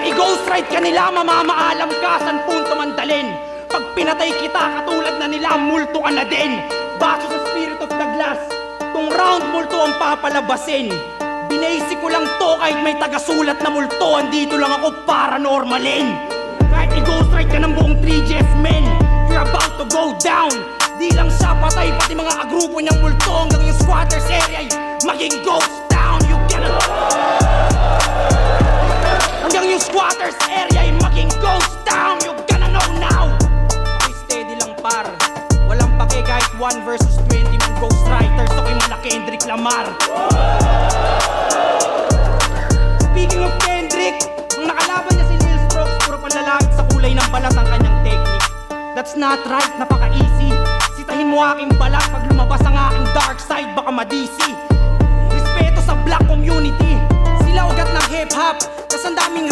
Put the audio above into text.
i-ghost ride ka nila, mamamaalam ka san punto mandalin. Pag pinatay kita, katulad na nila, multo ka na din. Baso sa Spirit of the Glass, tong round multo ang papalabasin. Binasic ko lang to kahit may tagasulat na multo. Andito lang ako paranormalin. Kahit i-ghost ride ka ng buong 3GS men, you're about to go down. Di lang siya patay, pati mga agrupo niyang multo. Hanggang yung squatters area ay maging ghost town. You cannot. Hanggang yung squatters area ay maging ghost town. You gonna know now. Okay, steady lang par. Walang pake kahit 1 versus 20 mong ghost writers. Ako'y mala Kendrick Lamar. Speaking of Kendrick, nung nakalaban niya si Lil Strokes, puro panlalapit sa kulay ng balat ang kanyang technique. That's not right, napaka-easy. Sitahin mo aking balat pag lumabas ang aking dark side, baka madisi. Respeto sa black community, sila ugat ng hip-hop. Tas ang daming